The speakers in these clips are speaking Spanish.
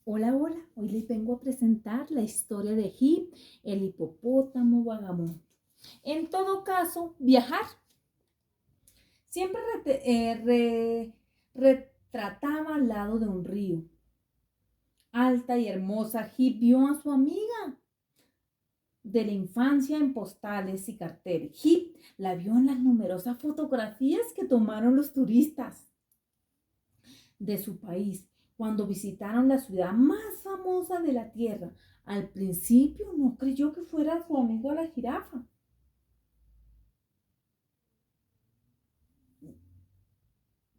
Hola, hola. Hoy les vengo a presentar la historia de Hip, el hipopótamo vagabundo. En todo caso, viajar. Siempre retrataba al lado de un río. Alta y hermosa, Hip vio a su amiga de la infancia en postales y carteles. Hip la vio en las numerosas fotografías que tomaron los turistas de su país cuando visitaron la ciudad más famosa de la tierra. Al principio no creyó que fuera su amigo la jirafa,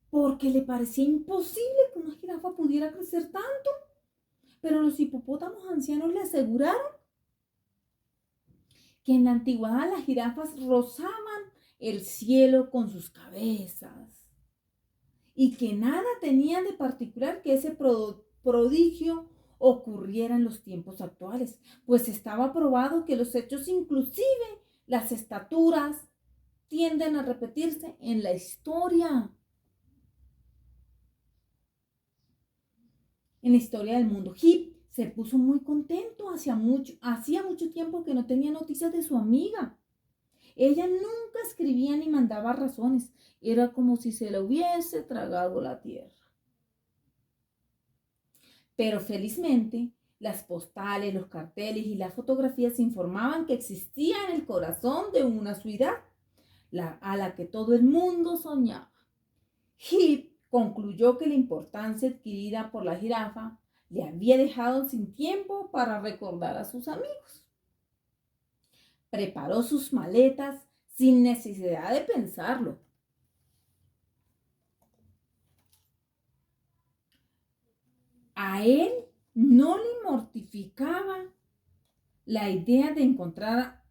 porque le parecía imposible que una jirafa pudiera crecer tanto. Pero los hipopótamos ancianos le aseguraron que en la antigüedad las jirafas rozaban el cielo con sus cabezas y que nada tenía de particular que ese prodigio ocurriera en los tiempos actuales, pues estaba probado que los hechos, inclusive las estaturas, tienden a repetirse en la historia, del mundo. Hip se puso muy contento, hacía mucho tiempo que no tenía noticias de su amiga. Ella nunca escribía ni mandaba razones, era como si se la hubiese tragado la tierra. Pero felizmente, las postales, los carteles y las fotografías informaban que existía en el corazón de una ciudad a la que todo el mundo soñaba. Heath concluyó que la importancia adquirida por la jirafa le había dejado sin tiempo para recordar a sus amigos. Preparó sus maletas sin necesidad de pensarlo. A él no le mortificaba la idea de encontrar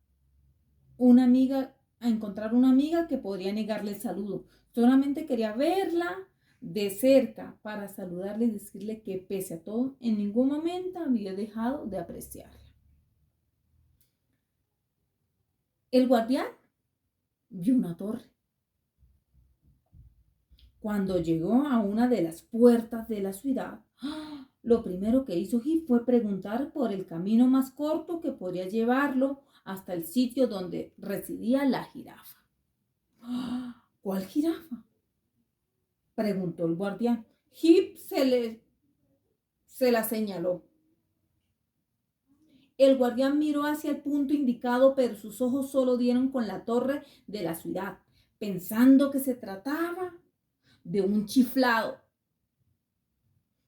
una amiga que podría negarle el saludo. Solamente quería verla de cerca para saludarle y decirle que pese a todo, en ningún momento había dejado de apreciarla. El guardián vio una torre. Cuando llegó a una de las puertas de la ciudad, lo primero que hizo Heath fue preguntar por el camino más corto que podría llevarlo hasta el sitio donde residía la jirafa. ¿Cuál jirafa?, preguntó el guardián. Heath se la señaló. El guardián miró hacia el punto indicado, pero sus ojos solo dieron con la torre de la ciudad, pensando que se trataba de un chiflado,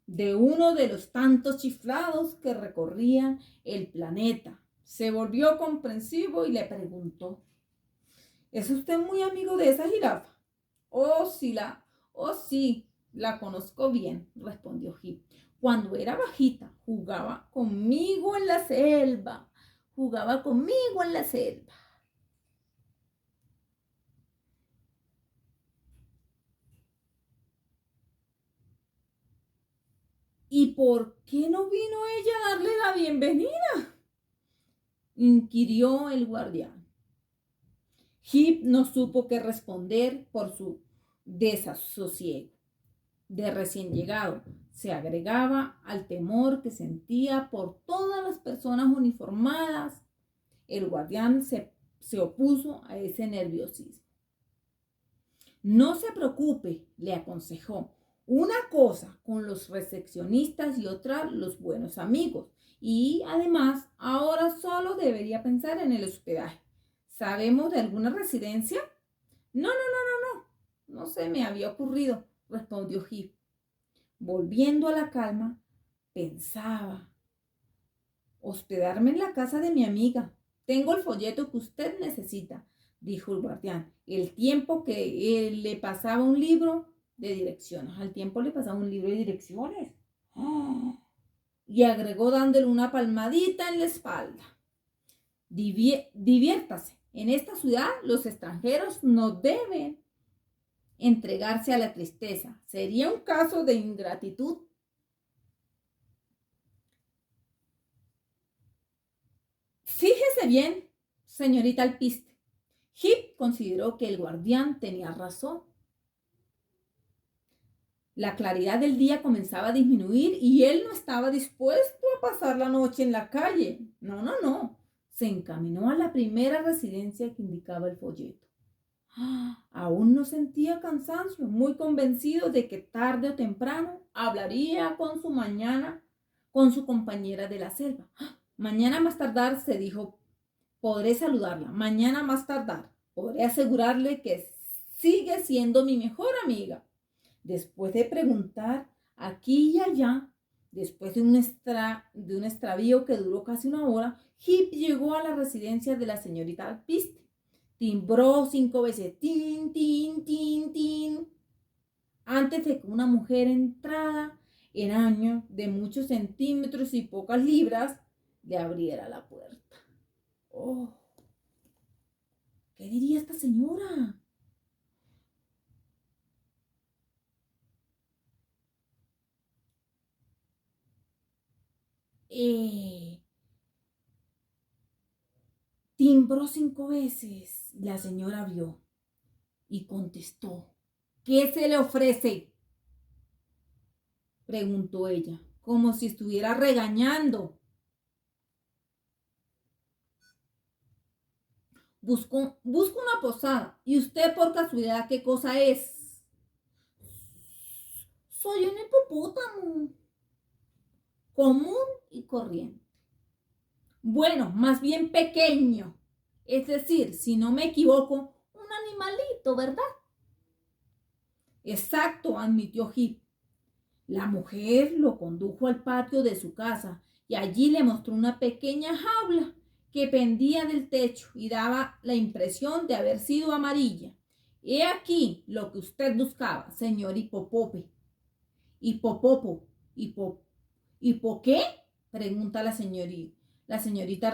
de uno de los tantos chiflados que recorrían el planeta. Se volvió comprensivo y le preguntó: ¿Es usted muy amigo de esa jirafa? Oh, oh, sí, la conozco bien, respondió Hip. Cuando era bajita, jugaba conmigo en la selva. Jugaba conmigo en la selva. ¿Y por qué no vino ella a darle la bienvenida?, inquirió el guardián. Hip no supo qué responder por su desasosiego de recién llegado. Se agregaba al temor que sentía por todas las personas uniformadas. El guardián se opuso a ese nerviosismo. No se preocupe, le aconsejó. Una cosa con los recepcionistas y otra los buenos amigos. Y además, ahora solo debería pensar en el hospedaje. ¿Sabemos de alguna residencia? No, no, no, no, no. No se me había ocurrido, respondió Heath. Volviendo a la calma, pensaba: hospedarme en la casa de mi amiga. Tengo el folleto que usted necesita, dijo el guardián. El tiempo que le pasaba un libro de direcciones. Al tiempo le pasaba un libro de direcciones. ¡Oh! Y agregó dándole una palmadita en la espalda. Diviértase. En esta ciudad los extranjeros no deben entregarse a la tristeza. Sería un caso de ingratitud. Fíjese bien, señorita alpiste. Hip consideró que el guardián tenía razón. La claridad del día comenzaba a disminuir y él no estaba dispuesto a pasar la noche en la calle. No, no, no. Se encaminó a la primera residencia que indicaba el folleto. Aún no sentía cansancio, muy convencido de que tarde o temprano hablaría con su compañera de la selva. Mañana más tardar, se dijo, podré saludarla. Mañana más tardar, podré asegurarle que sigue siendo mi mejor amiga. Después de preguntar aquí y allá, después de un extravío que duró casi una hora, Heap llegó a la residencia de la señorita Piste. Timbró 5 veces, tin, tin, tin, tin, antes de que una mujer entrada en años de muchos centímetros y pocas libras le abriera la puerta. Oh, ¿qué diría esta señora? Eh, Timbró 5 veces. La señora abrió y contestó. ¿Qué se le ofrece? Preguntó ella, como si estuviera regañando. Busco una posada. ¿Y usted por casualidad qué cosa es? Soy un hipopótamo. Común y corriente. Bueno, más bien pequeño. Es decir, si no me equivoco, un animalito, ¿verdad? Exacto, admitió Heap. La mujer lo condujo al patio de su casa y allí le mostró una pequeña jaula que pendía del techo y daba la impresión de haber sido amarilla. He aquí lo que usted buscaba, señor Hipopope. Hipopopo. ¿Hipo, ¿Hipo qué? Pregunta la señorita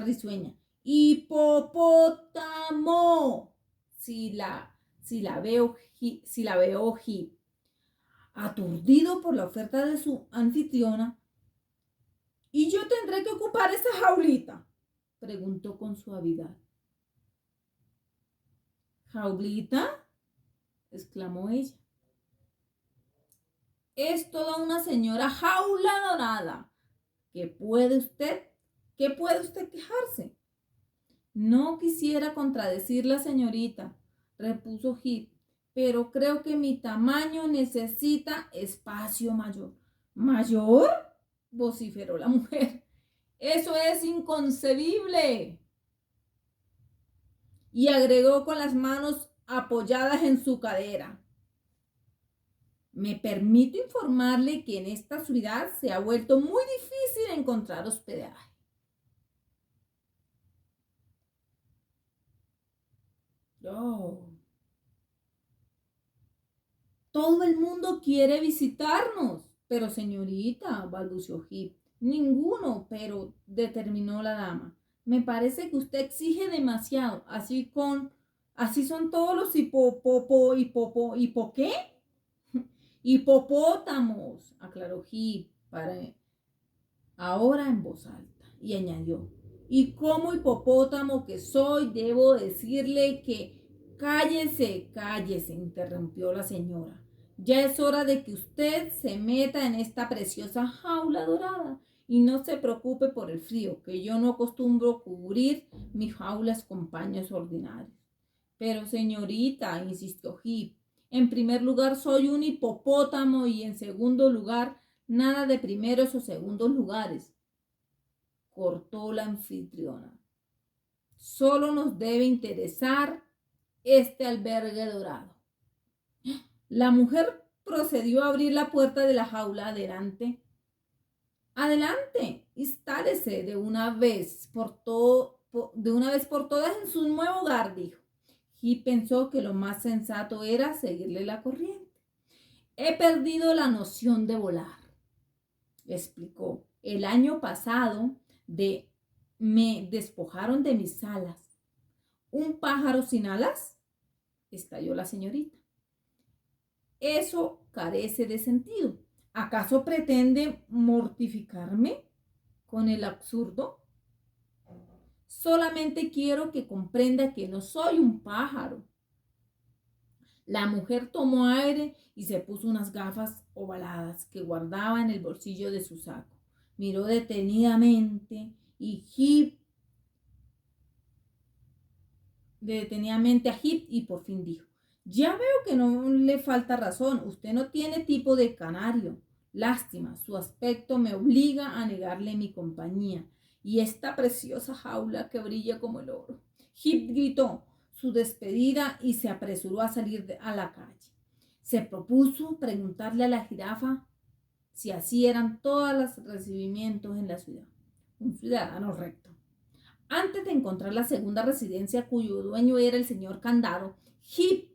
risueña. Hipopótamo. Si la veo Hip. Aturdido por la oferta de su anfitriona. ¿Y yo tendré que ocupar esa jaulita? Preguntó con suavidad. ¿Jaulita? Exclamó ella. Es toda una señora jaula dorada. ¿Qué puede usted? ¿Qué puede usted quejarse? No quisiera contradecir la señorita, repuso Heath, pero creo que mi tamaño necesita espacio mayor. ¿Mayor? Vociferó la mujer. Eso es inconcebible. Y agregó con las manos apoyadas en su cadera. Me permito informarle que en esta ciudad se ha vuelto muy difícil encontrar hospedaje. Oh. Todo el mundo quiere visitarnos. Pero señorita, balbuceó Heath. Ninguno, pero determinó la dama. Me parece que usted exige demasiado. Así son todos los hipo ¿qué? Hipopótamos, aclaró Heath ahora en voz alta, y añadió, y como hipopótamo que soy, debo decirle que cállese, cállese, interrumpió la señora. Ya es hora de que usted se meta en esta preciosa jaula dorada y no se preocupe por el frío, que yo no acostumbro cubrir mis jaulas con paños ordinarios. Pero señorita, insistió Heath, en primer lugar soy un hipopótamo y en segundo lugar nada de primeros o segundos lugares, cortó la anfitriona. Solo nos debe interesar este albergue dorado. La mujer procedió a abrir la puerta de la jaula. Adelante. Adelante, instálese de una vez por todas en su nuevo hogar, dijo. Y pensó que lo más sensato era seguirle la corriente. He perdido la noción de volar, explicó. El año pasado me despojaron de mis alas. ¿Un pájaro sin alas? Estalló la señorita. Eso carece de sentido. ¿Acaso pretende mortificarme con el absurdo? Solamente quiero que comprenda que no soy un pájaro. La mujer tomó aire y se puso unas gafas ovaladas que guardaba en el bolsillo de su saco. Miró detenidamente a Heap y por fin dijo: ya veo que no le falta razón. Usted no tiene tipo de canario. Lástima, su aspecto me obliga a negarle mi compañía y esta preciosa jaula que brilla como el oro. Heap gritó su despedida y se apresuró a salir a la calle. Se propuso preguntarle a la jirafa si así eran todos los recibimientos en la ciudad. Un ciudadano recto. Antes de encontrar la segunda residencia, cuyo dueño era el señor Candado, Heap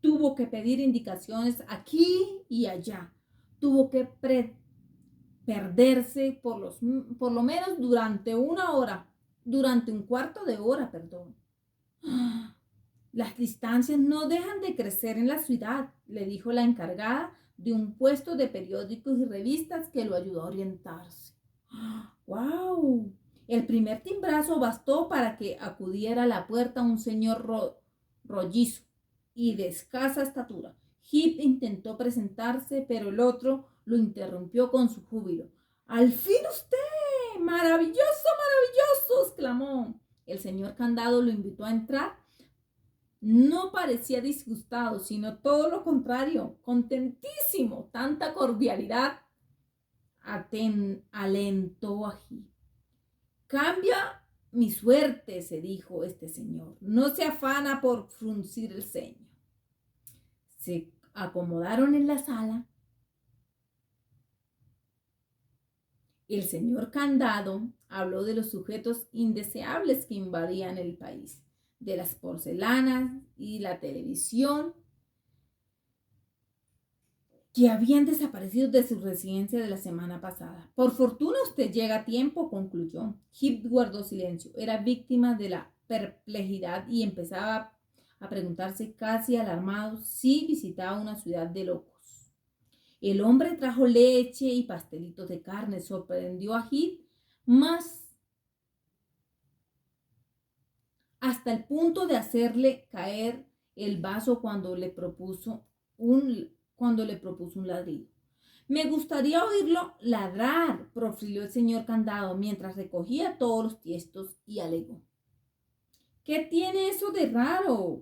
tuvo que pedir indicaciones aquí y allá. Tuvo que perderse por lo menos durante un cuarto de hora, perdón. Las distancias no dejan de crecer en la ciudad, le dijo la encargada de un puesto de periódicos y revistas que lo ayudó a orientarse. ¡Wow! El primer timbrazo bastó para que acudiera a la puerta un señor rollizo y de escasa estatura. Heap intentó presentarse, pero el otro lo interrumpió con su júbilo. ¡Al fin usted! ¡Maravilloso, maravilloso!, exclamó. El señor Candado lo invitó a entrar. No parecía disgustado, sino todo lo contrario, contentísimo. Tanta cordialidad alentó a Heap. Cambia mi suerte, se dijo este señor. No se afana por fruncir el ceño. Se acomodaron en la sala. El señor Candado habló de los sujetos indeseables que invadían el país, de las porcelanas y la televisión que habían desaparecido de su residencia de la semana pasada. Por fortuna usted llega a tiempo, concluyó. Heap guardó silencio. Era víctima de la perplejidad y empezaba a preguntarse casi alarmado si visitaba una ciudad de locos. El hombre trajo leche y pastelitos de carne. Sorprendió a Heap más hasta el punto de hacerle caer el vaso cuando le propuso un ladrillo. Me gustaría oírlo ladrar, profirió el señor Candado mientras recogía todos los tiestos y alegó. ¿Qué tiene eso de raro?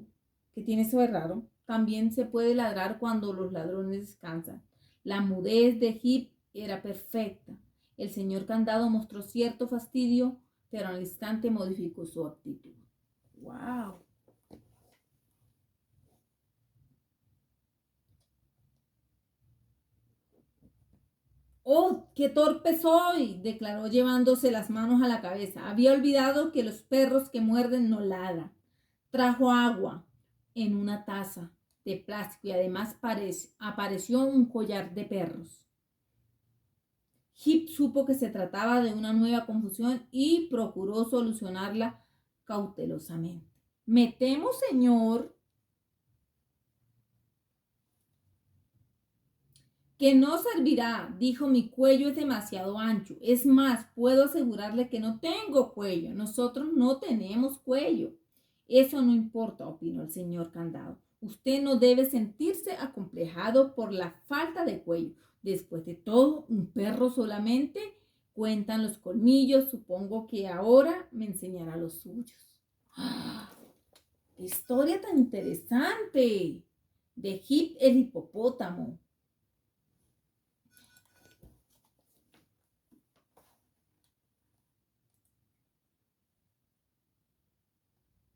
¿Qué tiene eso de raro? También se puede ladrar cuando los ladrones descansan. La mudez de Heap era perfecta. El señor Candado mostró cierto fastidio, pero al instante modificó su actitud. ¡Wow! ¡Oh, qué torpe soy!, declaró llevándose las manos a la cabeza. Había olvidado que los perros que muerden no ladran. Trajo agua en una taza de plástico y además apareció un collar de perros. Heap supo que se trataba de una nueva confusión y procuró solucionarla cautelosamente. Me temo, señor, que no servirá, dijo. Mi cuello es demasiado ancho. Es más, puedo asegurarle que no tengo cuello. Nosotros no tenemos cuello. Eso no importa, opinó el señor Candado. Usted no debe sentirse acomplejado por la falta de cuello. Después de todo, un perro solamente cuentan los colmillos. Supongo que ahora me enseñará los suyos. ¡Ah! ¡Qué historia tan interesante! De Heap el hipopótamo.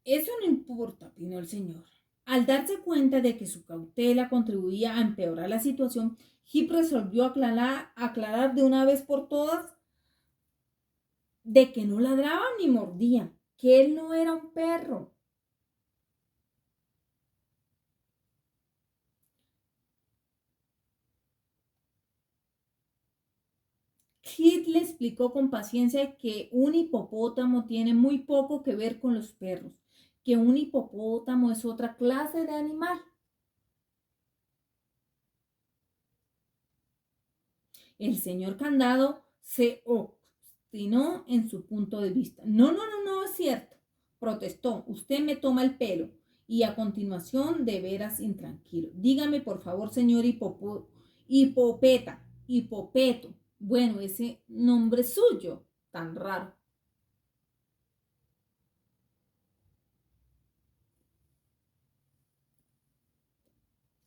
Eso no importa, opinó el señor. Al darse cuenta de que su cautela contribuía a empeorar la situación, Heap resolvió aclarar de una vez por todas de que no ladraba ni mordía, que él no era un perro. Heap le explicó con paciencia que un hipopótamo tiene muy poco que ver con los perros, que un hipopótamo es otra clase de animal. El señor Candado se obstinó en su punto de vista. No, es cierto, protestó. Usted me toma el pelo. Y a continuación, de veras intranquilo. Dígame, por favor, señor Hipopeta, Hipopeto. Bueno, ese nombre suyo, tan raro.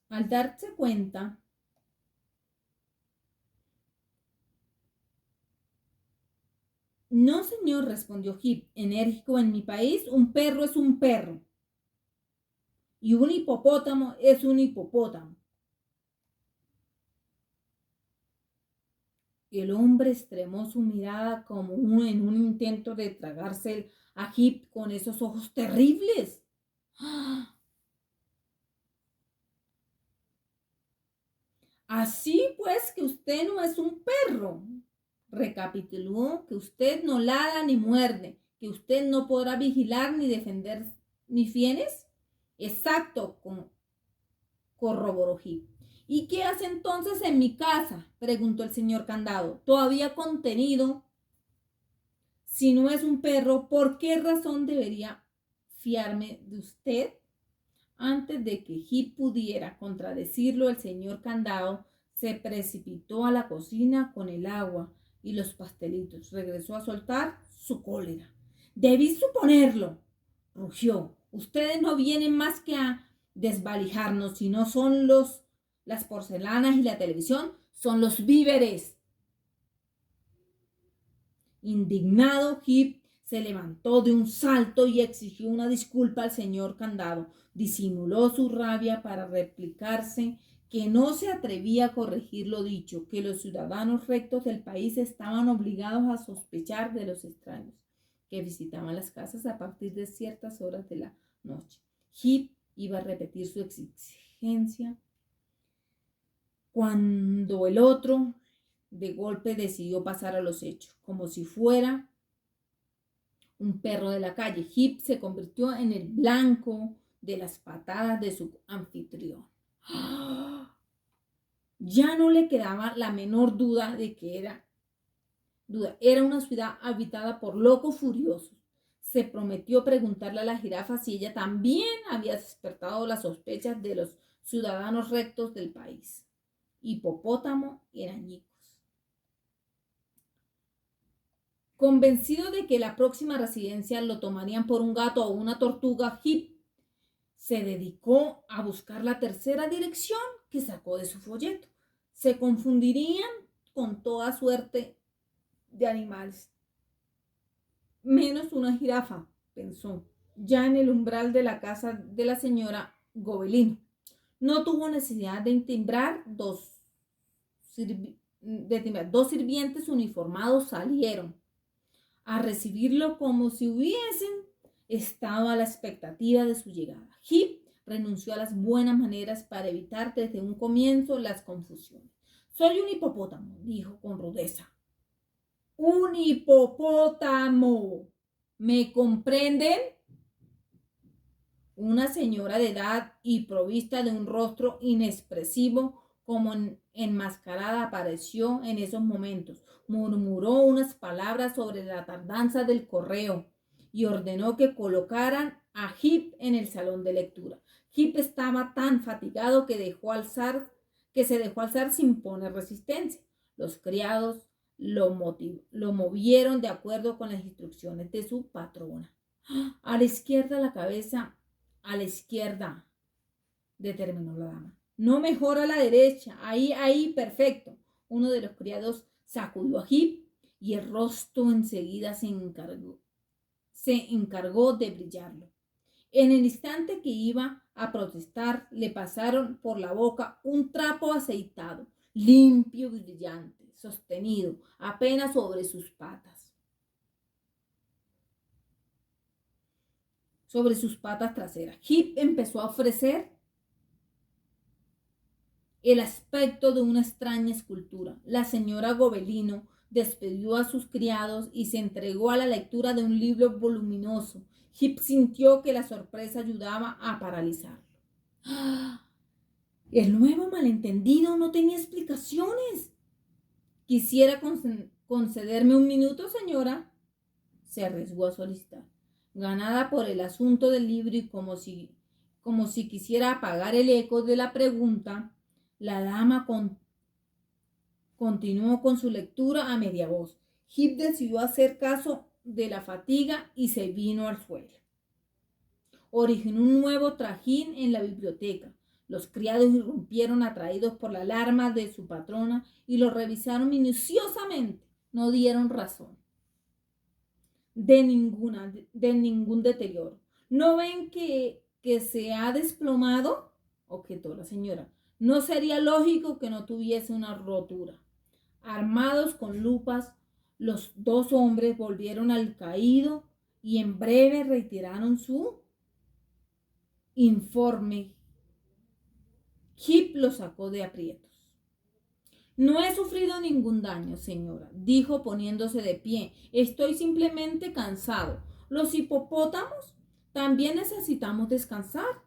Al darse cuenta, no, señor, respondió Hip, enérgico, en mi país un perro es un perro y un hipopótamo es un hipopótamo. El hombre extremó su mirada como en un intento de tragarse a Hip con esos ojos terribles. Así pues que usted no es un perro. Recapituló que usted no ladra ni muerde, que usted no podrá vigilar ni defender mis bienes. Exacto, corroboró Hip. ¿Y qué hace entonces en mi casa? Preguntó el señor Candado. Todavía contenido. Si no es un perro, ¿por qué razón debería fiarme de usted? Antes de que Hip pudiera contradecirlo, el señor Candado se precipitó a la cocina con el agua y los pastelitos. Regresó a soltar su cólera. Debí suponerlo, rugió. Ustedes no vienen más que a desvalijarnos, si no son las porcelanas y la televisión, son los víveres. Indignado, Hip se levantó de un salto y exigió una disculpa al señor Candado. Disimuló su rabia para replicarse que no se atrevía a corregir lo dicho, que los ciudadanos rectos del país estaban obligados a sospechar de los extraños que visitaban las casas a partir de ciertas horas de la noche. Hip iba a repetir su exigencia cuando el otro de golpe decidió pasar a los hechos, como si fuera un perro de la calle. Hip se convirtió en el blanco de las patadas de su anfitrión. Ya no le quedaba la menor duda de que era una ciudad habitada por locos furiosos. Se prometió preguntarle a la jirafa si ella también había despertado las sospechas de los ciudadanos rectos del país. Hipopótamo era añicos. Convencido de que la próxima residencia lo tomarían por un gato o una tortuga, Hip se dedicó a buscar la tercera dirección que sacó de su folleto. Se confundirían con toda suerte de animales, menos una jirafa, pensó, ya en el umbral de la casa de la señora Gobelino. No tuvo necesidad de timbrar. Dos sirvientes uniformados salieron a recibirlo como si hubiesen estado a la expectativa de su llegada. Hip renunció a las buenas maneras para evitar desde un comienzo las confusiones. Soy un hipopótamo, dijo con rudeza. Un hipopótamo. ¿Me comprenden? Una señora de edad y provista de un rostro inexpresivo como enmascarada apareció en esos momentos. Murmuró unas palabras sobre la tardanza del correo y ordenó que colocaran a Hip en el salón de lectura. Hip estaba tan fatigado que se dejó alzar sin poner resistencia. Los criados lo movieron de acuerdo con las instrucciones de su patrona. A la izquierda la cabeza, a la izquierda, determinó la dama. No, mejor a la derecha. Ahí, perfecto. Uno de los criados sacudió a Hip y el rostro enseguida se encargó de brillarlo. En el instante que iba a protestar, le pasaron por la boca un trapo aceitado, limpio y brillante, sostenido apenas sobre sus patas. Sobre sus patas traseras. Hip empezó a ofrecer el aspecto de una extraña escultura. La señora Gobelino despedió a sus criados y se entregó a la lectura de un libro voluminoso. Hip sintió que la sorpresa ayudaba a paralizarlo. El nuevo malentendido no tenía explicaciones. ¿Quisiera concederme un minuto, señora? Se arriesgó a solicitar. Ganada por el asunto del libro y como si quisiera apagar el eco de la pregunta, la dama Continuó con su lectura a media voz. Heap decidió hacer caso de la fatiga y se vino al suelo. Originó un nuevo trajín en la biblioteca. Los criados irrumpieron atraídos por la alarma de su patrona y lo revisaron minuciosamente. No dieron razón de ningún deterioro. ¿No ven que se ha desplomado?, objetó la señora. No sería lógico que no tuviese una rotura. Armados con lupas, los dos hombres volvieron al caído y en breve retiraron su informe. Heap lo sacó de aprietos. No he sufrido ningún daño, señora, dijo poniéndose de pie. Estoy simplemente cansado. Los hipopótamos también necesitamos descansar.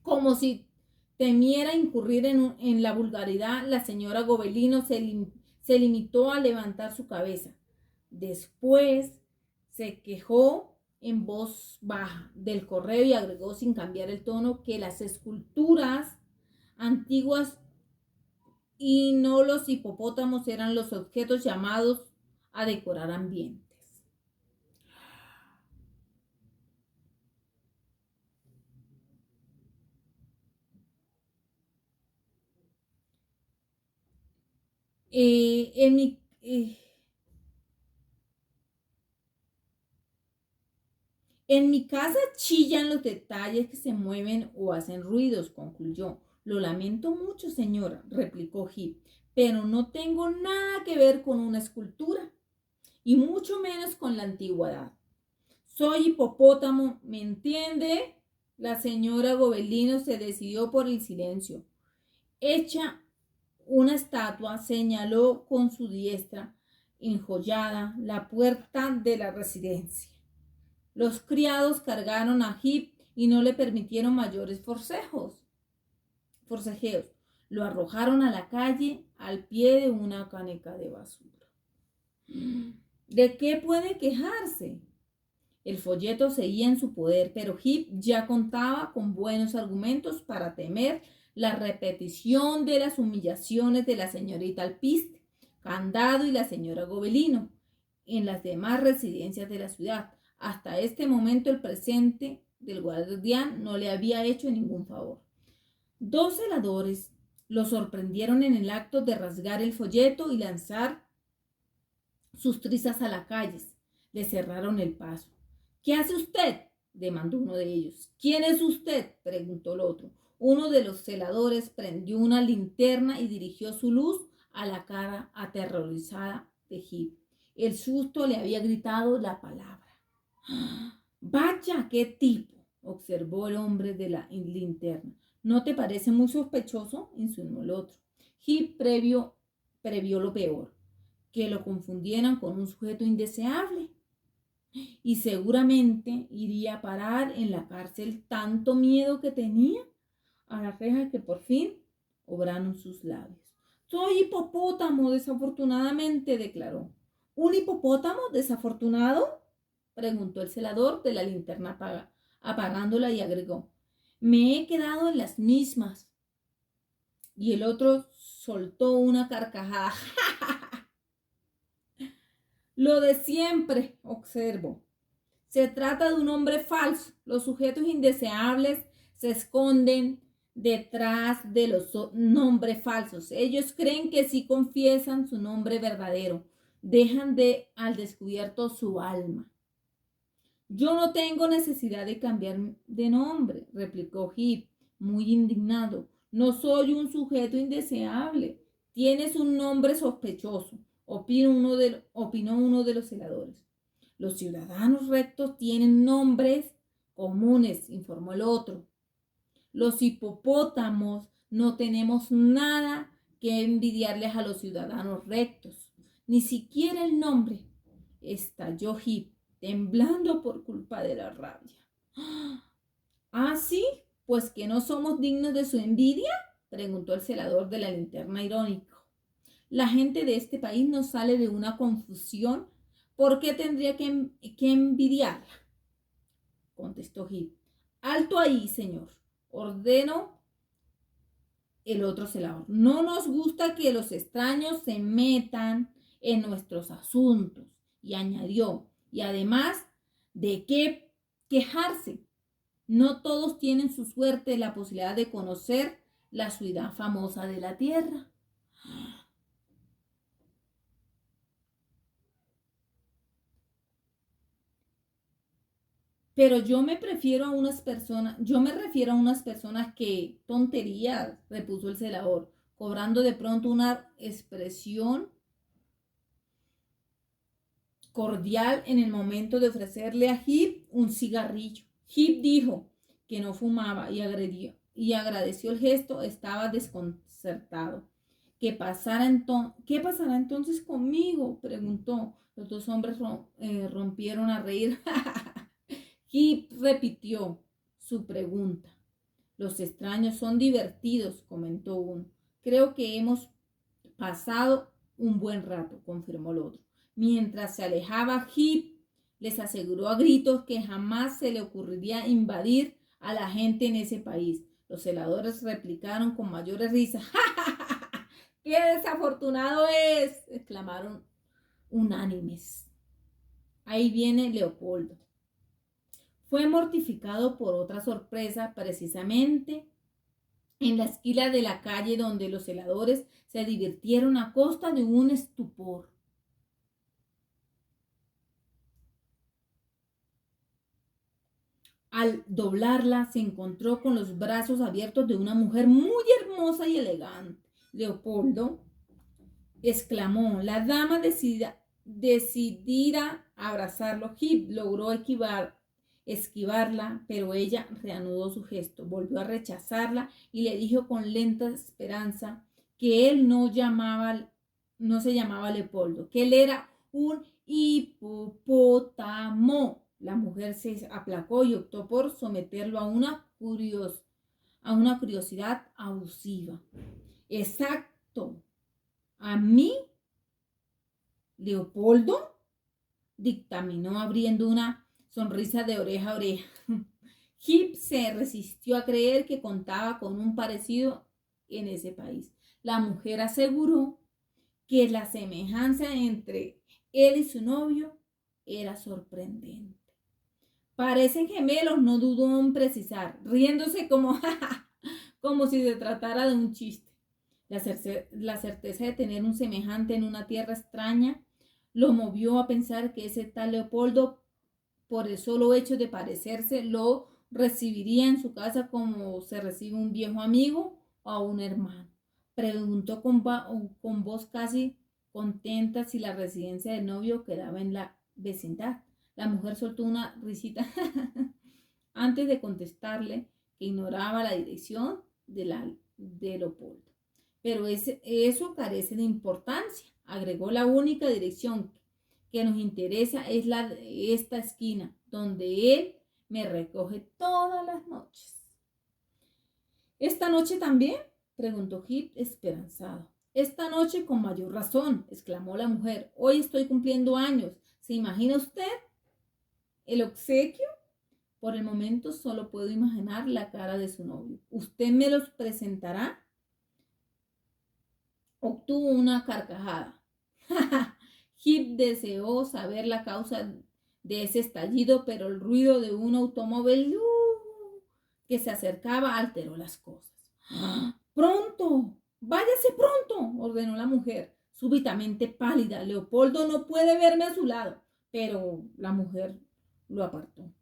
Como si temiera incurrir en la vulgaridad, la señora Gobelino se limitó a levantar su cabeza. Después se quejó en voz baja del correo y agregó sin cambiar el tono que las esculturas antiguas y no los hipopótamos eran los objetos llamados a decorar ambientes. Eh, en mi, eh, En mi casa chillan los detalles que se mueven o hacen ruidos, concluyó. Lo lamento mucho, señora, replicó Heap, pero no tengo nada que ver con una escultura, y mucho menos con la antigüedad. Soy hipopótamo, ¿me entiende? La señora Gobelino se decidió por el silencio. Hecha una estatua, señaló con su diestra enjollada la puerta de la residencia. Los criados cargaron a Heap y no le permitieron mayores forcejeos. Lo arrojaron a la calle al pie de una caneca de basura. ¿De qué puede quejarse? El folleto seguía en su poder, pero Heap ya contaba con buenos argumentos para temer la repetición de las humillaciones de la señorita Alpiste, Candado y la señora Gobelino en las demás residencias de la ciudad. Hasta este momento el presente del guardián no le había hecho ningún favor. Dos celadores lo sorprendieron en el acto de rasgar el folleto y lanzar sus trizas a la calle. Le cerraron el paso. ¿Qué hace usted?, demandó uno de ellos. ¿Quién es usted?, preguntó el otro. Uno de los celadores prendió una linterna y dirigió su luz a la cara aterrorizada de Heap. El susto le había gritado la palabra. Vaya, qué tipo, observó el hombre de la linterna. ¿No te parece muy sospechoso?, insinuó el otro. Heap previó lo peor, que lo confundieran con un sujeto indeseable. Y seguramente iría a parar en la cárcel tanto miedo que tenía a las rejas que por fin obraron sus labios. Soy hipopótamo, desafortunadamente, declaró. ¿Un hipopótamo desafortunado?, preguntó el celador de la linterna apagándola y agregó. Me he quedado en las mismas. Y el otro soltó una carcajada. Lo de siempre, observo. Se trata de un hombre falso. Los sujetos indeseables se esconden detrás de los nombres falsos. Ellos creen que si confiesan su nombre verdadero, dejan al descubierto su alma. Yo no tengo necesidad de cambiar de nombre, replicó Heap, muy indignado. No soy un sujeto indeseable. Tienes un nombre sospechoso, opinó uno de los celadores. Los ciudadanos rectos tienen nombres comunes, informó el otro. Los hipopótamos no tenemos nada que envidiarles a los ciudadanos rectos, ni siquiera el nombre, estalló Heap, temblando por culpa de la rabia. ¿Ah, sí? ¿Pues que no somos dignos de su envidia?, preguntó el celador de la linterna irónico. La gente de este país nos sale de una confusión. ¿Por qué tendría que envidiarla?, contestó Heap. Alto ahí, señor. Ordeno el otro celador. No nos gusta que los extraños se metan en nuestros asuntos. Y añadió, y además de qué quejarse, no todos tienen su suerte la posibilidad de conocer la ciudad famosa de la tierra. Pero yo me refiero a unas personas que tonterías, repuso el celador, cobrando de pronto una expresión cordial en el momento de ofrecerle a Heap un cigarrillo. Heap dijo que no fumaba y agradeció el gesto, estaba desconcertado. ¿Qué pasará entonces conmigo?, preguntó. Los dos hombres rompieron a reír. Heap repitió su pregunta. Los extraños son divertidos, comentó uno. Creo que hemos pasado un buen rato, confirmó el otro. Mientras se alejaba, Heap les aseguró a gritos que jamás se le ocurriría invadir a la gente en ese país. Los celadores replicaron con mayores risas. ¡Ja, ja, ja, ja! ¡Qué desafortunado es!, exclamaron unánimes. Ahí viene Leopoldo. Fue mortificado por otra sorpresa, precisamente en la esquina de la calle donde los celadores se divirtieron a costa de un estupor. Al doblarla se encontró con los brazos abiertos de una mujer muy hermosa y elegante. Leopoldo exclamó, la dama decidida a abrazarlo. Heap logró esquivarla, pero ella reanudó su gesto, volvió a rechazarla y le dijo con lenta esperanza que él no se llamaba Leopoldo, que él era un hipopótamo. La mujer se aplacó y optó por someterlo a una curiosidad abusiva. Exacto. ¿A mí, Leopoldo?, dictaminó abriendo una sonrisa de oreja a oreja. Heap se resistió a creer que contaba con un parecido en ese país. La mujer aseguró que la semejanza entre él y su novio era sorprendente. Parecen gemelos, no dudó en precisar, riéndose como si se tratara de un chiste. La certeza de tener un semejante en una tierra extraña lo movió a pensar que ese tal Leopoldo, por el solo hecho de parecerse, lo recibiría en su casa como se recibe un viejo amigo o a un hermano. Preguntó con voz casi contenta si la residencia del novio quedaba en la vecindad. La mujer soltó una risita antes de contestarle que ignoraba la dirección de Leopoldo. Pero eso carece de importancia, agregó. La única dirección que nos interesa es la de esta esquina, donde él me recoge todas las noches. ¿Esta noche también?, preguntó Heap esperanzado. Esta noche con mayor razón, exclamó la mujer. Hoy estoy cumpliendo años. ¿Se imagina usted el obsequio? Por el momento solo puedo imaginar la cara de su novio. ¿Usted me los presentará? Obtuvo una carcajada. Heap deseó saber la causa de ese estallido, pero el ruido de un automóvil que se acercaba alteró las cosas. ¡Pronto! ¡Váyase pronto!, ordenó la mujer, súbitamente pálida. Leopoldo no puede verme a su lado. Pero la mujer lo apartó.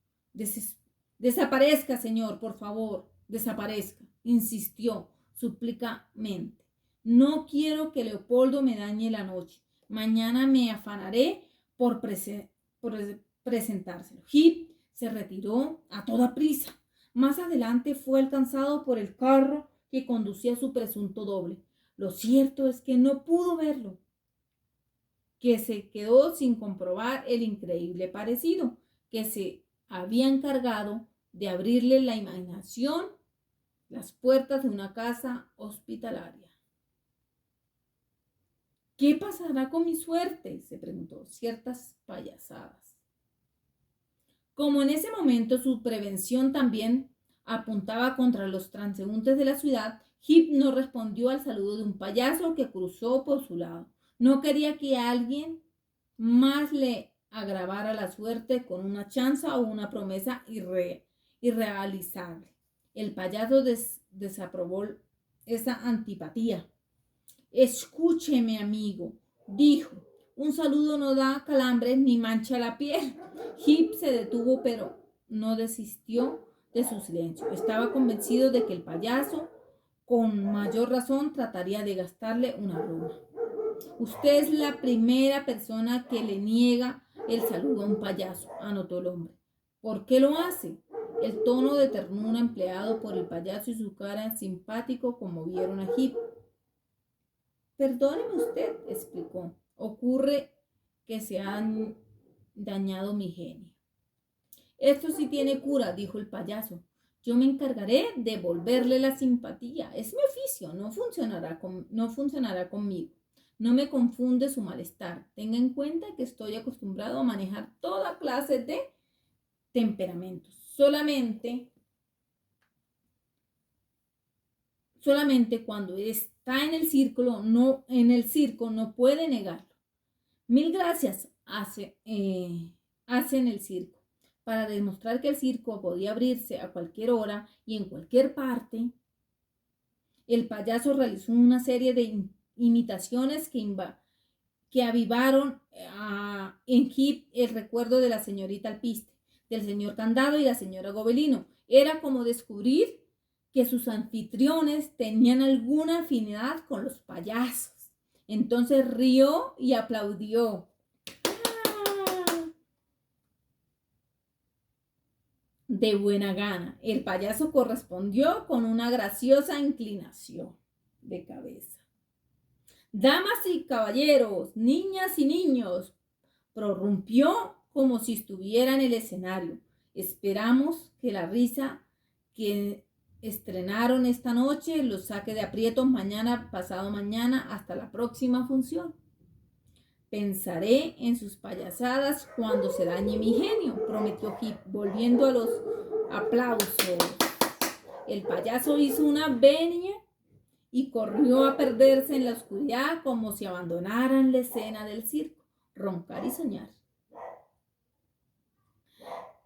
Desaparezca, señor, por favor, desaparezca, insistió súplicamente. No quiero que Leopoldo me dañe la noche. Mañana me afanaré por presentárselo. Heap se retiró a toda prisa. Más adelante fue alcanzado por el carro que conducía a su presunto doble. Lo cierto es que no pudo verlo, que se quedó sin comprobar el increíble parecido, que se había encargado de abrirle la imaginación las puertas de una casa hospitalaria. ¿Qué pasará con mi suerte?, se preguntó. Ciertas payasadas. Como en ese momento su prevención también apuntaba contra los transeúntes de la ciudad, Hip no respondió al saludo de un payaso que cruzó por su lado. No quería que alguien más le agravara la suerte con una chanza o una promesa irrealizable. El payaso desaprobó esa antipatía. Escúcheme, amigo, dijo. Un saludo no da calambres ni mancha la piel. Hip se detuvo, pero no desistió de su silencio. Estaba convencido de que el payaso, con mayor razón, trataría de gastarle una broma. Usted es la primera persona que le niega el saludo a un payaso, anotó el hombre. ¿Por qué lo hace? El tono de ternura empleado por el payaso y su cara simpático conmovieron a Hip. Perdóneme usted, explicó. Ocurre que se han dañado mi genio. Esto sí tiene cura, dijo el payaso. Yo me encargaré de devolverle la simpatía. Es mi oficio, no funcionará conmigo. No me confunde su malestar. Tenga en cuenta que estoy acostumbrado a manejar toda clase de temperamentos. Solamente cuando está en el circo no puede negarlo. Mil gracias, hace en el circo. Para demostrar que el circo podía abrirse a cualquier hora y en cualquier parte, el payaso realizó una serie de imitaciones que avivaron en Hip el recuerdo de la señorita Alpiste, del señor Candado y la señora Gobelino. Era como descubrir que sus anfitriones tenían alguna afinidad con los payasos. Entonces rió y aplaudió. De buena gana. El payaso correspondió con una graciosa inclinación de cabeza. Damas y caballeros, niñas y niños, prorrumpió como si estuviera en el escenario. Esperamos que la risa que estrenaron esta noche los saque de aprietos mañana, pasado mañana, hasta la próxima función. Pensaré en sus payasadas cuando se dañe mi genio, prometió Hip, volviendo a los aplausos. El payaso hizo una venia y corrió a perderse en la oscuridad como si abandonaran la escena del circo, roncar y soñar.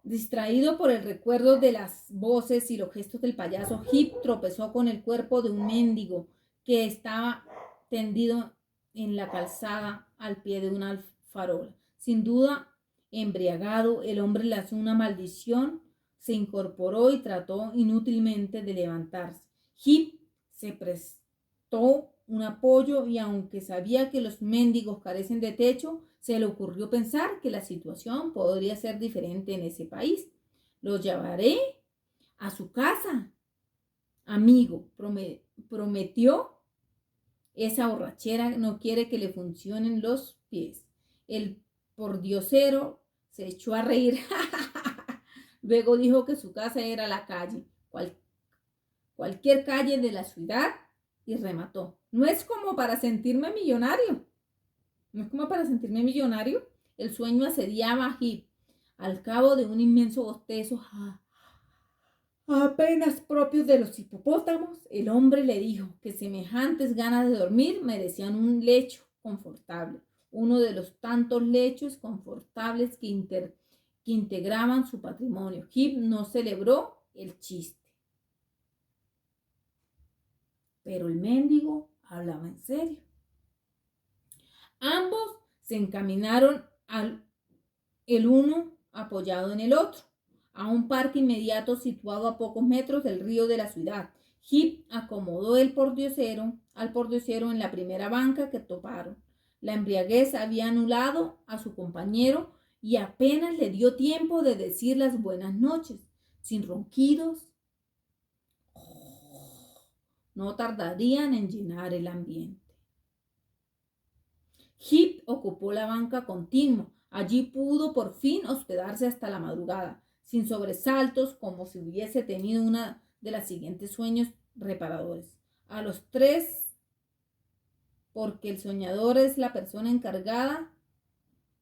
Distraído por el recuerdo de las voces y los gestos del payaso, Hip tropezó con el cuerpo de un mendigo que estaba tendido en la calzada al pie de una farola. Sin duda, embriagado, el hombre lanzó una maldición, se incorporó y trató inútilmente de levantarse. Hip se prestó un apoyo y aunque sabía que los mendigos carecen de techo, se le ocurrió pensar que la situación podría ser diferente en ese país. Lo llevaré a su casa, amigo, prometió. Esa borrachera no quiere que le funcionen los pies. El pordiosero se echó a reír. Luego dijo que su casa era la calle, cualquier calle de la ciudad, y remató. No es como para sentirme millonario. El sueño asediaba a Hip. Al cabo de un inmenso bostezo, apenas propios de los hipopótamos, el hombre le dijo que semejantes ganas de dormir merecían un lecho confortable, uno de los tantos lechos confortables que integraban su patrimonio. Hip no celebró el chiste, pero el mendigo hablaba en serio. Ambos se encaminaron el uno apoyado en el otro, a un parque inmediato situado a pocos metros del río de la ciudad. Hip acomodó al pordiosero en la primera banca que toparon. La embriaguez había anulado a su compañero y apenas le dio tiempo de decir las buenas noches, sin ronquidos. No tardarían en llenar el ambiente. Hip ocupó la banca continua. Allí pudo por fin hospedarse hasta la madrugada, sin sobresaltos, como si hubiese tenido una de las siguientes sueños reparadores. A los 3, porque el soñador es la persona encargada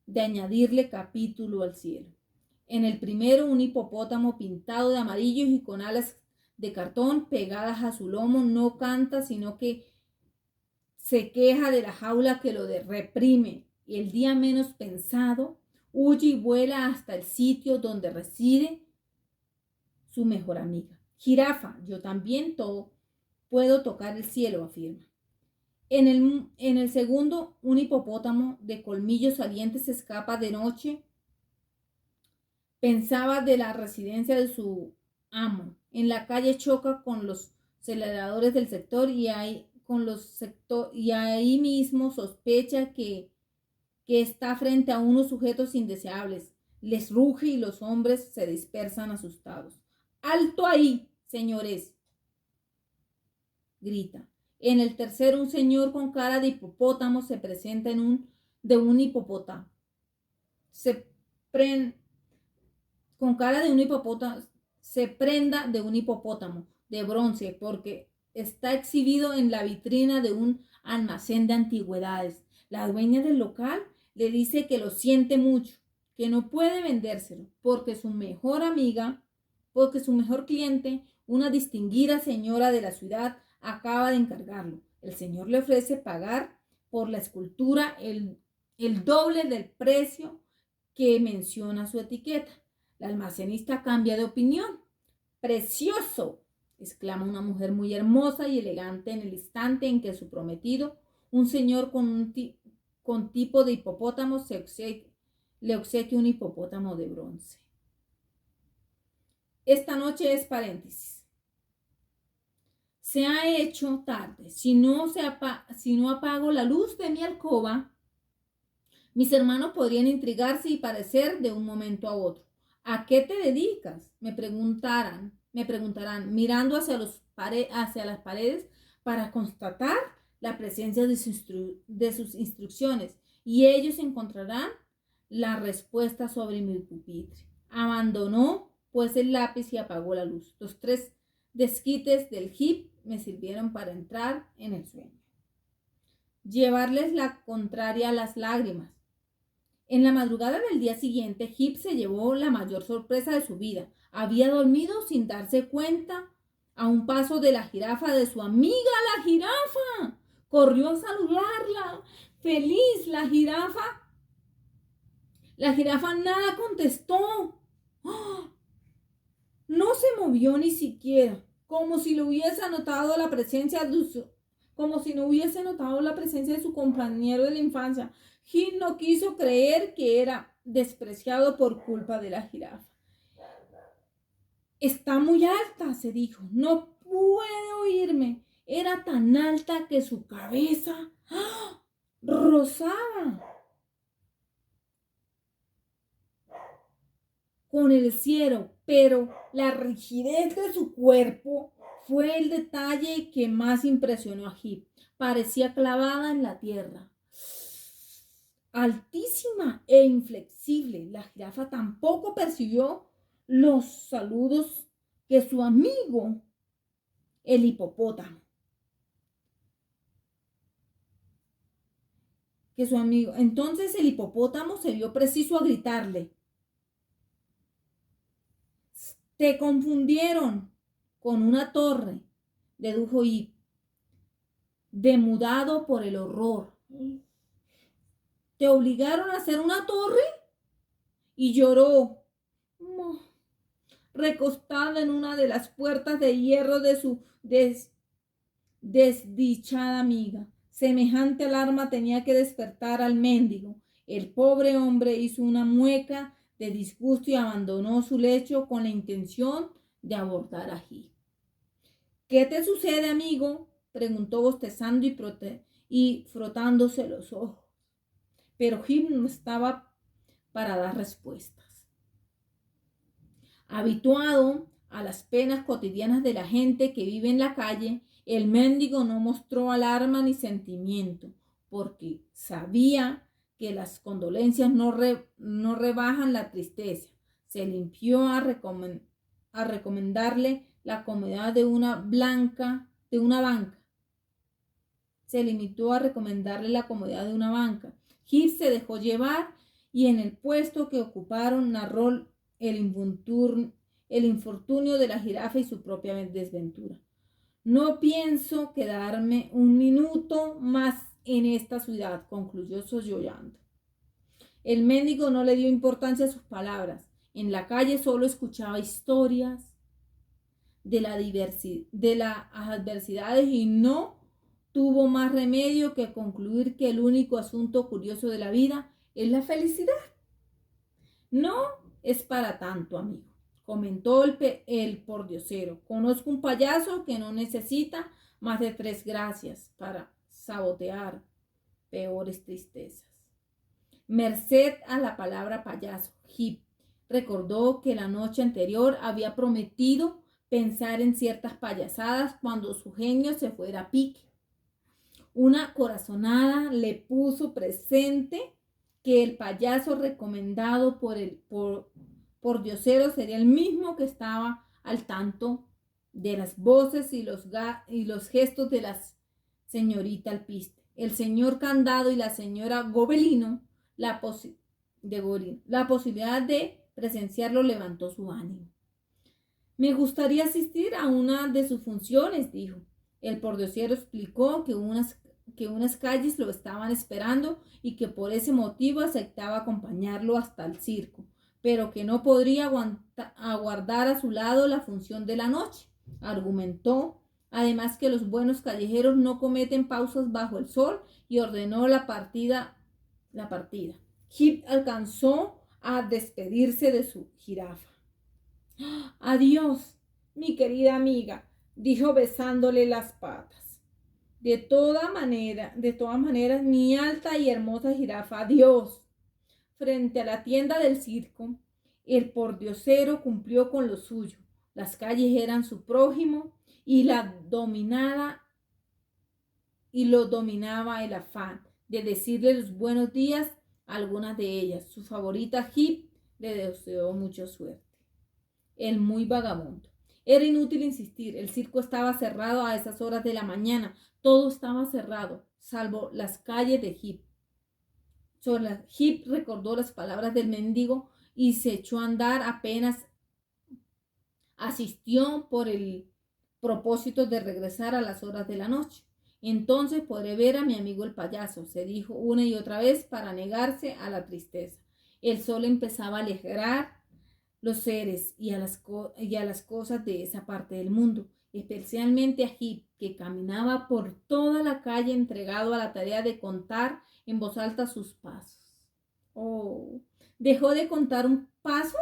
de añadirle capítulo al cielo. En el primero, un hipopótamo pintado de amarillo y con alas de cartón pegadas a su lomo, no canta, sino que se queja de la jaula que lo reprime, y el día menos pensado huye y vuela hasta el sitio donde reside su mejor amiga. Jirafa, yo también puedo tocar el cielo, afirma. En el segundo, un hipopótamo de colmillos salientes escapa de noche. Pensaba de la residencia de su amo. En la calle choca con los aceleradores del sector y ahí mismo sospecha que está frente a unos sujetos indeseables. Les ruge y los hombres se dispersan asustados. ¡Alto ahí, señores!, grita. En el tercero, un señor con cara de hipopótamo se presenta de un hipopótamo. Con cara de un hipopótamo, se prenda de un hipopótamo de bronce porque está exhibido en la vitrina de un almacén de antigüedades. La dueña del local le dice que lo siente mucho, que no puede vendérselo porque su mejor cliente, una distinguida señora de la ciudad, acaba de encargarlo. El señor le ofrece pagar por la escultura el doble del precio que menciona su etiqueta. La almacenista cambia de opinión. ¡Precioso!, exclama una mujer muy hermosa y elegante en el instante en que su prometido, un señor con tipo de hipopótamo, le obsequia un hipopótamo de bronce. Esta noche es paréntesis. Se ha hecho tarde. Si no apago la luz de mi alcoba, mis hermanos podrían intrigarse y parecer de un momento a otro. ¿A qué te dedicas?, me preguntarán, mirando hacia las paredes para constatar la presencia de sus instrucciones, y ellos encontrarán la respuesta sobre mi pupitre. Abandonó pues el lápiz y apagó la luz. Los 3 desquites del Heap me sirvieron para entrar en el sueño. Llevarles la contraria a las lágrimas. En la madrugada del día siguiente, Heap se llevó la mayor sorpresa de su vida. Había dormido sin darse cuenta a un paso de la jirafa, de su amiga la jirafa. Corrió a saludarla. Feliz la jirafa. La jirafa nada contestó. ¡Oh! No se movió ni siquiera, como si no hubiese notado la presencia de su compañero de la infancia. Heap no quiso creer que era despreciado por culpa de la jirafa. Está muy alta, se dijo. No puede oírme. Era tan alta que su cabeza rozaba con el cielo, pero la rigidez de su cuerpo fue el detalle que más impresionó a Heap. Parecía clavada en la tierra, altísima e inflexible. La jirafa tampoco percibió los saludos que su amigo, el hipopótamo, Entonces el hipopótamo se vio preciso a gritarle: te confundieron con una torre, dedujo Heap, demudado por el horror. ¿Te obligaron a hacer una torre? Y lloró, recostada en una de las puertas de hierro de su desdichada amiga. Semejante alarma tenía que despertar al mendigo. El pobre hombre hizo una mueca de disgusto y abandonó su lecho con la intención de abordar a Heap. ¿Qué te sucede, amigo?, preguntó bostezando y frotándose los ojos. Pero Heap no estaba para dar respuestas. Habituado a las penas cotidianas de la gente que vive en la calle, el mendigo no mostró alarma ni sentimiento, porque sabía que las condolencias no rebajan la tristeza. Se limpió a recomendarle la comodidad de una banca. Se limitó a recomendarle la comodidad de una banca. Heap se dejó llevar y en el puesto que ocuparon narró el el infortunio de la jirafa y su propia desventura. No pienso quedarme un minuto más en esta ciudad, concluyó sollozando. El mendigo no le dio importancia a sus palabras. En la calle solo escuchaba historias de las adversidades y no tuvo más remedio que concluir que el único asunto curioso de la vida es la felicidad. No es para tanto, amigo, comentó el pordiosero. Conozco un payaso que no necesita más de 3 gracias para sabotear peores tristezas. Merced a la palabra payaso, Heap recordó que la noche anterior había prometido pensar en ciertas payasadas cuando su genio se fuera a pique. Una corazonada le puso presente que el payaso recomendado por Diosero sería el mismo que estaba al tanto de las voces y los gestos de la señorita Alpiste, el señor Candado y la señora Gobelino. La posibilidad de presenciarlo levantó su ánimo. Me gustaría asistir a una de sus funciones, dijo. El pordiosero explicó que unas calles lo estaban esperando y que por ese motivo aceptaba acompañarlo hasta el circo, pero que no podría aguardar a su lado la función de la noche. Argumentó además que los buenos callejeros no cometen pausas bajo el sol y ordenó la partida. Heap alcanzó a despedirse de su jirafa. Adiós, mi querida amiga, dijo besándole las patas. De todas maneras, mi alta y hermosa jirafa, adiós. Frente a la tienda del circo, el pordiosero cumplió con lo suyo. Las calles eran su prójimo y lo dominaba el afán de decirle los buenos días a algunas de ellas. Su favorita Heap le deseó mucha suerte. El muy vagabundo. Era inútil insistir, el circo estaba cerrado a esas horas de la mañana, todo estaba cerrado, salvo las calles de Heap. Heap recordó las palabras del mendigo y se echó a andar apenas asistió por el propósito de regresar a las horas de la noche. Entonces podré ver a mi amigo el payaso, se dijo una y otra vez para negarse a la tristeza. El sol empezaba a alegrar los seres y a las cosas de esa parte del mundo, especialmente a Heap, que caminaba por toda la calle entregado a la tarea de contar en voz alta sus pasos. Oh, ¿dejó de contar un paso?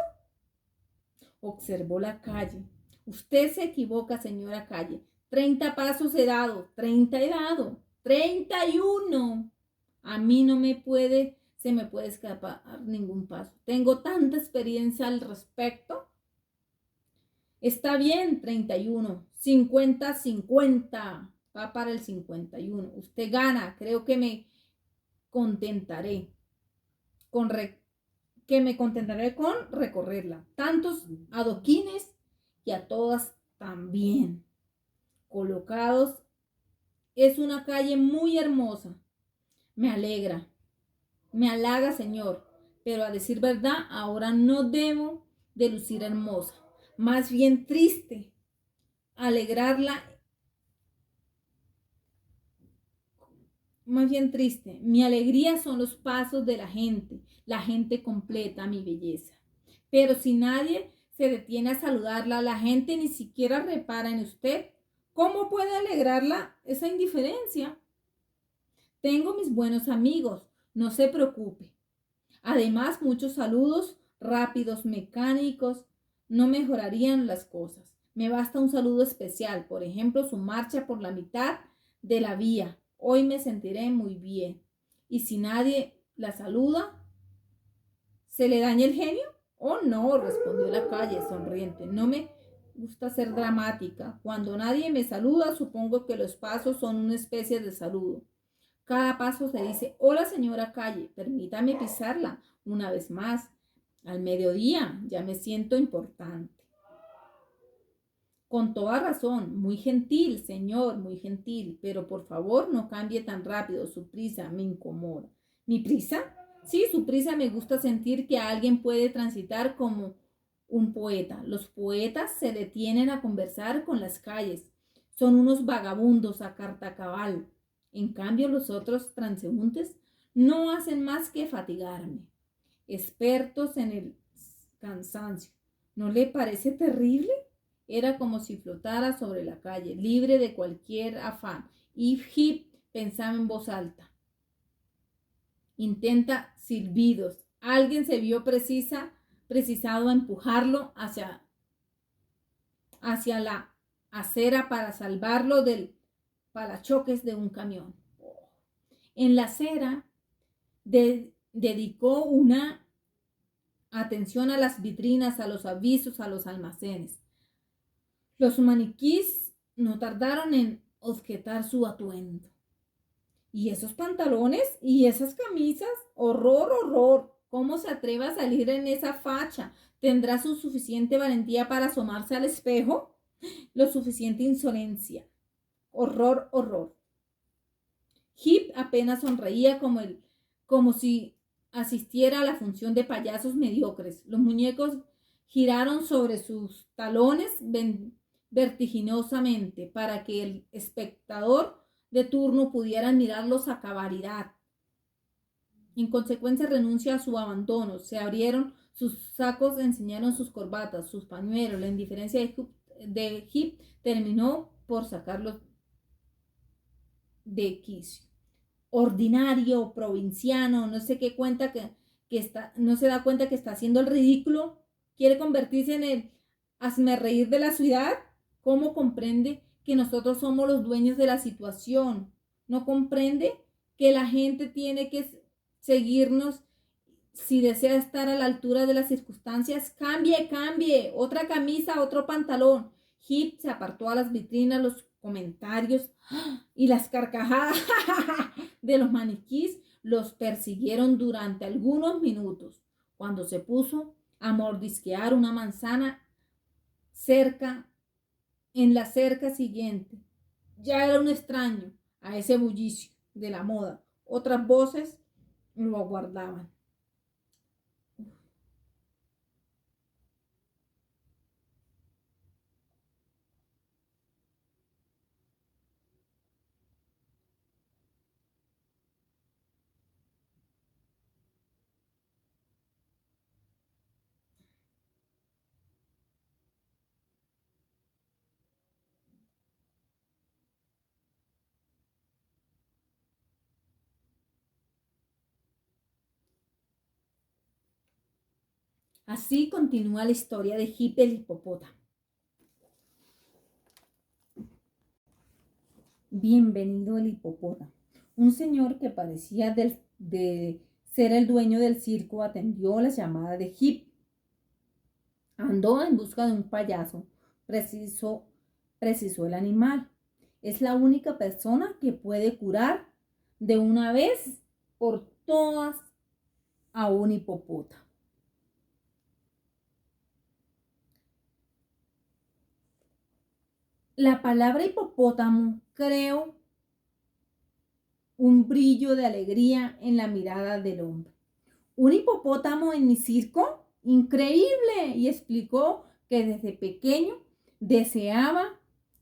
Observó la calle. Usted se equivoca, señora Calle. 30 pasos he dado, 30 he dado, 31. A mí no se me puede escapar ningún paso. Tengo tanta experiencia al respecto. Está bien, 31. 50, 50. Va para el 51. Usted gana. Creo que me contentaré con recorrerla. Tantos adoquines y a todas también colocados. Es una calle muy hermosa. Me halaga, señor, pero a decir verdad, ahora no debo de lucir hermosa, más bien triste. Más bien triste. Mi alegría son los pasos de la gente completa mi belleza. Pero si nadie se detiene a saludarla, la gente ni siquiera repara en usted. ¿Cómo puede alegrarla esa indiferencia? Tengo mis buenos amigos, no se preocupe. Además, muchos saludos rápidos, mecánicos, no mejorarían las cosas. Me basta un saludo especial, por ejemplo, su marcha por la mitad de la vía. Hoy me sentiré muy bien. Y si nadie la saluda, ¿se le daña el genio? Oh, no, respondió la calle sonriente. No me gusta ser dramática. Cuando nadie me saluda, supongo que los pasos son una especie de saludo. Cada paso se dice, hola señora Calle, permítame pisarla una vez más. Al mediodía ya me siento importante. Con toda razón, muy gentil, señor, muy gentil, pero por favor no cambie tan rápido, su prisa me incomoda. ¿Mi prisa? Sí, su prisa. Me gusta sentir que alguien puede transitar como un poeta. Los poetas se detienen a conversar con las calles. Son unos vagabundos a carta cabal. En cambio, los otros transeúntes no hacen más que fatigarme, expertos en el cansancio. ¿No le parece terrible? Era como si flotara sobre la calle, libre de cualquier afán. Y Heep pensaba en voz alta. Intenta silbidos. Alguien se vio precisado a empujarlo hacia la acera para salvarlo del parachoques de un camión. En la acera dedicó una atención a las vitrinas, a los avisos, a los almacenes. Los maniquís no tardaron en objetar su atuendo. ¿Y esos pantalones? ¿Y esas camisas? ¡Horror, horror! ¿Cómo se atreve a salir en esa facha? ¿Tendrá su suficiente valentía para asomarse al espejo? Lo suficiente insolencia. Horror, horror. Heep apenas sonreía como si asistiera a la función de payasos mediocres. Los muñecos giraron sobre sus talones vertiginosamente para que el espectador de turno pudiera admirarlos a cabalidad. En consecuencia renuncia a su abandono. Se abrieron sus sacos, enseñaron sus corbatas, sus pañuelos. La indiferencia de Heep terminó por sacarlos de quicio. Ordinario, provinciano, no sé qué cuenta no se da cuenta que está haciendo el ridículo, quiere convertirse en el hazmerreír de la ciudad. ¿Cómo comprende que nosotros somos los dueños de la situación? ¿No comprende que la gente tiene que seguirnos si desea estar a la altura de las circunstancias? Cambie, otra camisa, otro pantalón. Heep se apartó a las vitrinas, los comentarios y las carcajadas de los maniquís los persiguieron durante algunos minutos. Cuando se puso a mordisquear una manzana en la cerca siguiente, ya era un extraño a ese bullicio de la moda. Otras voces lo aguardaban. Así continúa la historia de Heep el hipopótamo. Bienvenido el hipopótamo. Un señor que parecía de ser el dueño del circo atendió la llamada de Heep. Andó en busca de un payaso. Precisó el animal. Es la única persona que puede curar de una vez por todas a un hipopótamo. La palabra hipopótamo creo un brillo de alegría en la mirada del hombre. ¿Un hipopótamo en mi circo? Increíble. Y explicó que desde pequeño deseaba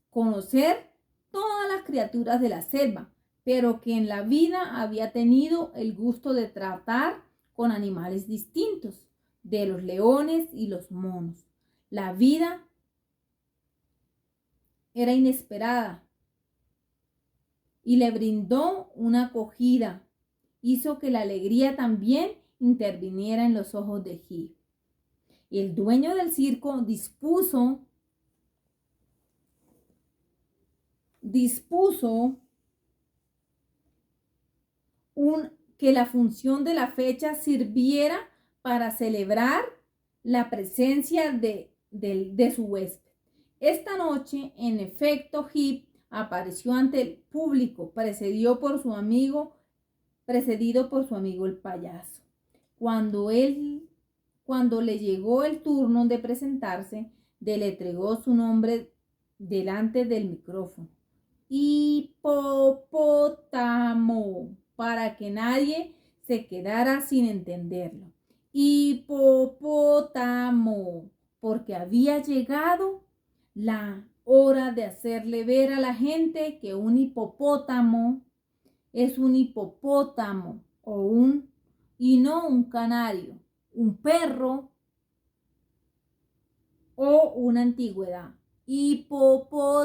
conocer todas las criaturas de la selva, pero que en la vida había tenido el gusto de tratar con animales distintos, de los leones y los monos. La vida era inesperada y le brindó una acogida. Hizo que la alegría también interviniera en los ojos de Heep. Y el dueño del circo dispuso que la función de la fecha sirviera para celebrar la presencia de su huésped. Esta noche, en efecto, Heep apareció ante el público, precedido por su amigo el payaso. Cuando le llegó el turno de presentarse, deletreó su nombre delante del micrófono. Hipopótamo, para que nadie se quedara sin entenderlo. Hipopótamo, porque había llegado la hora de hacerle ver a la gente que un hipopótamo es un hipopótamo y no un canario, un perro o una antigüedad. Hipopótamo.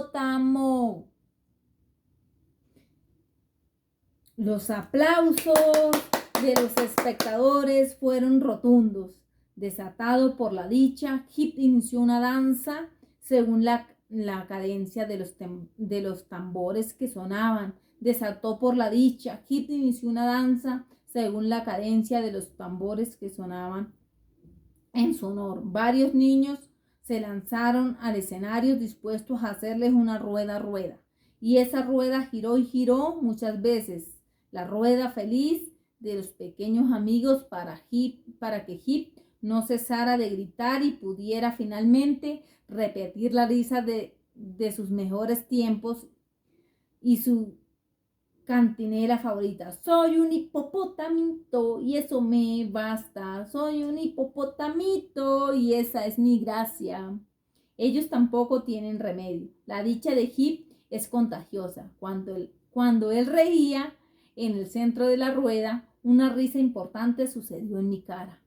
Los aplausos de los espectadores fueron rotundos. Desatado por la dicha, Jip inició una danza según la cadencia de los tambores que sonaban. Desató por la dicha, Jip inició una danza según la cadencia de los tambores que sonaban en su honor. Varios niños se lanzaron al escenario dispuestos a hacerles una rueda. Y esa rueda giró y giró muchas veces. La rueda feliz de los pequeños amigos para que Jip no cesara de gritar y pudiera finalmente repetir la risa de sus mejores tiempos y su cantinela favorita. Soy un hipopotamito y eso me basta. Soy un hipopotamito y esa es mi gracia. Ellos tampoco tienen remedio. La dicha de Jip es contagiosa. Cuando él reía en el centro de la rueda, una risa importante sucedió en mi cara.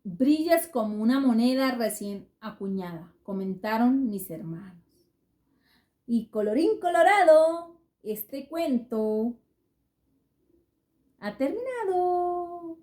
Brillas como una moneda recién acuñada, comentaron mis hermanos. Y colorín colorado, este cuento ha terminado.